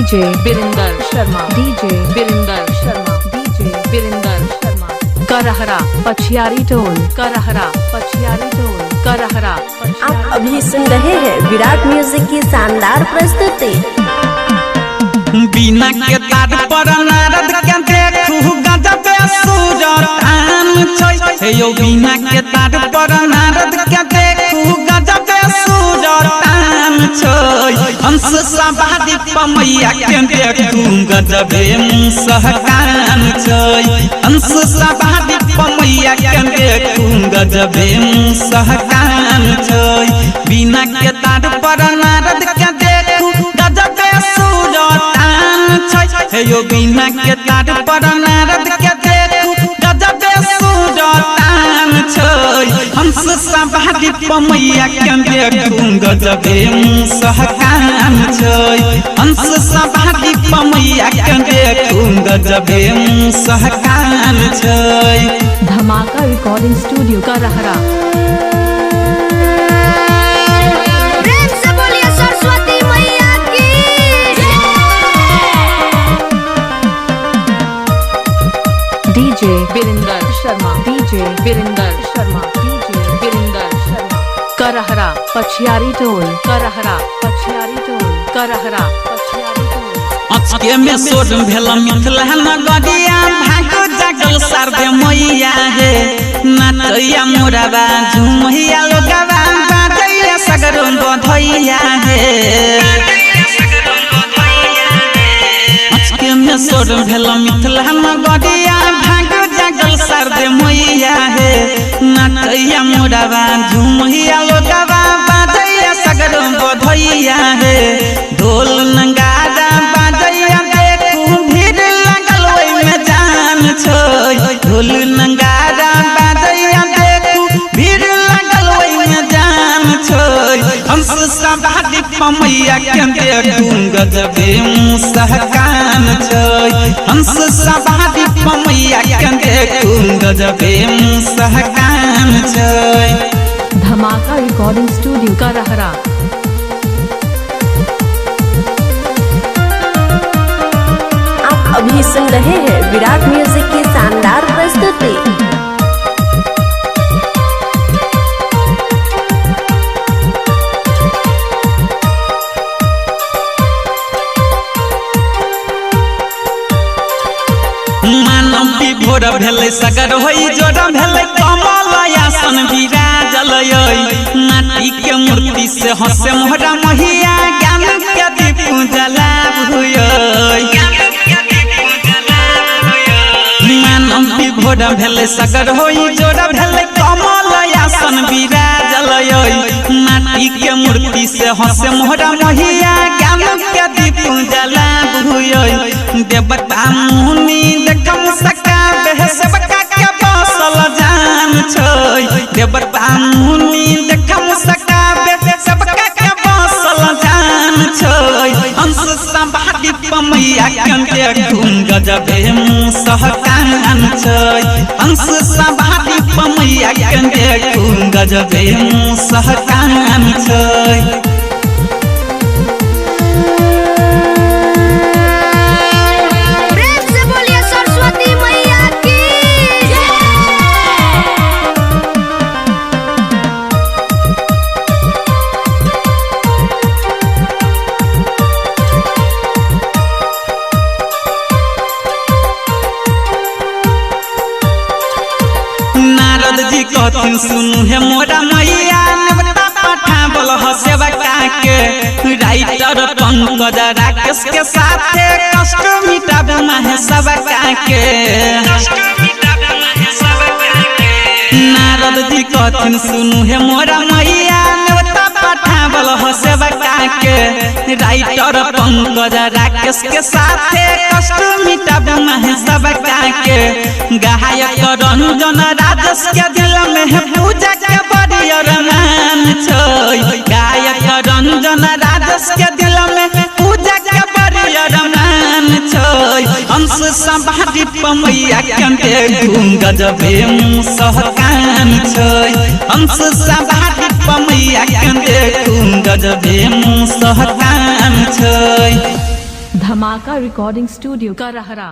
DJ Birinder Sharma, DJ Birinder Sharma, DJ Birinder Sharma. Karhara पछियारी टोल, करहरा पछियारी टोल, करहरा। आप अभी सुन रहे हैं विराट म्यूजिक की शानदार प्रस्तुति। बिना के तार पर नारद के देखू गजब सूरतान छै हे यो बिना के तार पर नारद के देखू गजब सूरतान छै हंस सवारी पमैया के देखू गजब मुसहकान छै हंस सवारी पमैया के देखू गजब मुसहकान छै बिना के तार पर नारद के देखू गजब हे यो बिना के तार पर नारद के देखू गजब सूरतान छै हंस सवारी पमैया के देखू गजब मुसहकान छै हंस सवारी पमैया के देखू गजब मुसहकान छै। Dhamaka recording studio Karhara. DJ Birinder Sharma, DJ Birinder Sharma, DJ Birinder Sharma. Karhara पछियारी टोल, करहरा पछियारी टोल, करहरा पछियारी टोल। अचके में सोड भेल मिथिला नगरिया भागो जागल सारदे मैया हे नाचैया मोराबा झुमैया लोगाबा बाजैया सगरो बधैया हे अचके में सोड भेल मिथिला नगरिया भागो जागल सारदे मैया हे नाचैया मोराबा झुमैया लोगाबा बाजैया सगरो बधैया हे ढोल नगाड़ा ढोल नगाड़ा बाजैया देखू भीड़ लगल ओइमे जान छै हंस सवारी पमैया के देखू गजब मुसहकान छै हंस सवारी पमैया के देखू गजब मुसहकान छै। Dhamaka recording studio Karhara. अभी सुन रहे हैं विराट म्यूजिक की शानदार प्रस्तुति। मानव विभोर भेलै सगर होई जोड़ भेलै कमल आसन विराजल माटी के मूर्ति से हंसे मोहरा महिया ज्ञान के दीप जलाब मानव विभोर भेलै सगर होई जोड़ भेलै कमल आसन विराजल माटी के मूर्ति से हंसे मोहरा महिया ज्ञान के दीप जलाब देवता मुनि देखम सका सबका के बसल जान छै देवता मुनि देखम सका सबका के बसल जान छै हंस सवारी पमैया के देखू गजब मुसहकान छै हंस सवारी पमैया के देखू गजब मुसहकान छै। कहथिन सुनू हे मोरा मैया नेवता पठावल ह सेवका के राइटर पंकज राकेश के साथे कष्ट मिटाबू माहे सबका के नारद जी कहथिन सुनू हे मोरा मैया नेवता पठावल ह सेवका के राइटर पंकज राकेश के साथे कष्ट मिटाबू माहे सबका के गायक रंजन राजेश के दिल में पूजा के बड़ी अरमान छै गायक रंजन राजेश के दिल में पूजा के बड़ी अरमान छै हंस सवारी पमैया के देखू गजब मुसहकान छै हंस सवारी पमैया के देखू गजब मुसहकान छै। Dhamaka recording studio Karhara.